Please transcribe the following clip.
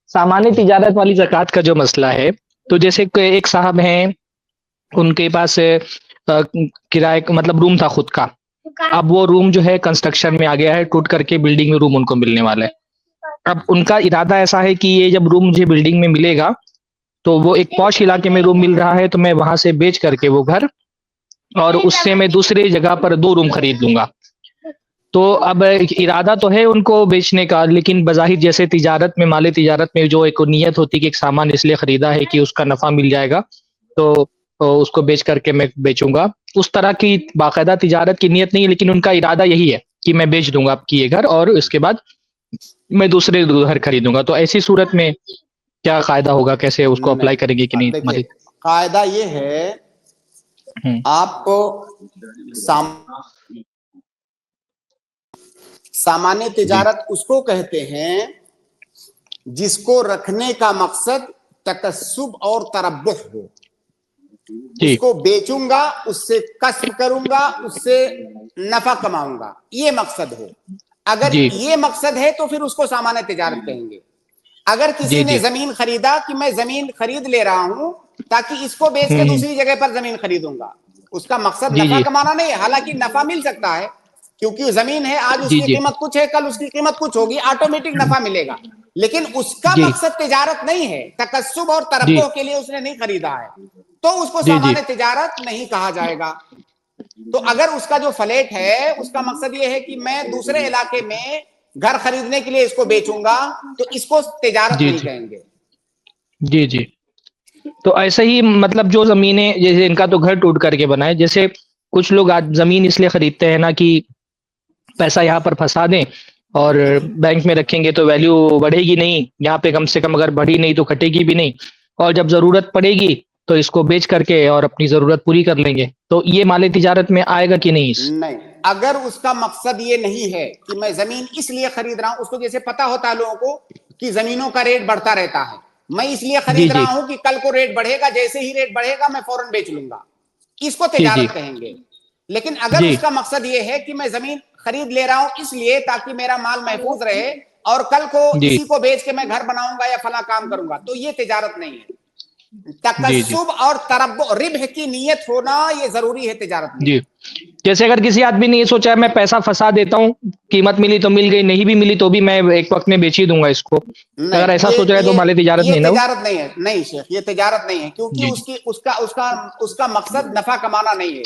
सामान्य तिजारत वाली ज़कात का जो मसला है, तो जैसे एक साहब हैं, उनके पास किराए का मतलब रूम था खुद का। अब वो रूम जो है कंस्ट्रक्शन में आ गया है, टूट करके बिल्डिंग में रूम उनको मिलने वाला है। अब उनका इरादा ऐसा है कि ये जब रूम मुझे बिल्डिंग में मिलेगा, तो वो एक पॉश इलाके में रूम मिल रहा है, तो मैं वहाँ से बेच करके वो घर और उससे मैं दूसरी जगह पर 2 रूम खरीद लूँगा। तो अब इरादा तो है उनको बेचने का, लेकिन बज़ाहिर जैसे तिजारत में, माले तिजारत में जो एक नियत होती है कि एक सामान इसलिए खरीदा है कि उसका नफ़ा मिल जाएगा, तो उसको बेच करके मैं बेचूँगा। उस तरह की बाकायदा तिजारत की नियत नहीं है, लेकिन उनका इरादा यही है कि मैं बेच दूँगा आपकी ये घर और उसके बाद मैं दूसरे घर खरीदूँगा। तो ऐसी सूरत में क्या कायदा होगा? कैसे उसको अप्लाई नहीं, करेंगे कि नहीं? देखिए कायदा ये है, आपको सामान्य तिजारत उसको कहते हैं जिसको रखने का मकसद तकस्सुब और तरब्बुह हो। उसको बेचूंगा, उससे कस्ब करूंगा, उससे नफा कमाऊंगा, ये मकसद हो। अगर ये मकसद है तो फिर उसको सामान्य तिजारत कहेंगे। अगर किसी ने जमीन खरीदा कि मैं जमीन खरीद ले रहा हूं ताकि इसको बेच के दूसरी जगह पर जमीन खरीदूंगा, उसका मकसद नफा कमाना नहीं है। हालांकि नफा मिल सकता है, क्योंकि जमीन है, आज उसकी कीमत कुछ है, कल उसकी कीमत कुछ होगी, ऑटोमेटिक नफा मिलेगा। लेकिन उसका मकसद तिजारत नहीं है, तकस्सुब और तरब्बुह के लिए उसने नहीं खरीदा है, तो उसको सामान्य तिजारत नहीं कहा जाएगा। तो अगर उसका जो फ्लैट है उसका मकसद ये है कि मैं दूसरे इलाके में घर खरीदने के लिए इसको बेचूंगा, तो इसको तिजारत नहीं कहेंगे। जी, जी। तो ऐसे ही मतलब जो ज़मीनें, जैसे इनका तो घर टूट करके बना है, जैसे कुछ लोग आज ज़मीन इसलिए खरीदते हैं ना कि पैसा यहाँ पर फँसा दें और बैंक में रखेंगे तो वैल्यू बढ़ेगी नहीं, यहाँ पे कम से कम अगर बढ़ी नहीं तो घटेगी भी नहीं, और जब ज़रूरत पड़ेगी तो इसको बेच करके और अपनी ज़रूरत पूरी कर लेंगे। तो ये माले तिजारत में आएगा कि नहीं? नहीं, अगर उसका मकसद ये नहीं है कि मैं जमीन इसलिए खरीद रहा हूं, उसको जैसे पता होता है लोगों को कि जमीनों का रेट बढ़ता रहता है, मैं इसलिए खरीद रहा हूं कि कल को रेट बढ़ेगा, जैसे ही रेट बढ़ेगा मैं फौरन बेच लूंगा, इसको तिजारत कहेंगे। लेकिन अगर उसका मकसद ये है कि मैं जमीन खरीद ले रहा हूं इसलिए ताकि मेरा माल महफूज रहे और कल को इसी को बेच के मैं घर बनाऊंगा या फला काम करूंगा, तो ये तिजारत नहीं है। तकस्सुब और तरब्बुह, रिब्ह की नीयत होना ये जरूरी है तिजारत में। जी। जैसे अगर किसी आदमी ने ये सोचा है मैं पैसा फंसा देता हूँ, कीमत मिली तो मिल गई, नहीं भी मिली तो भी मैं एक वक्त में बेच ही दूंगा इसको, अगर ऐसा सोच रहा है तो माले तिजारत नहीं ना? तिजारत नहीं है। नहीं शेख, ये तिजारत नहीं है, क्योंकि उसका मकसद नफा कमाना नहीं है।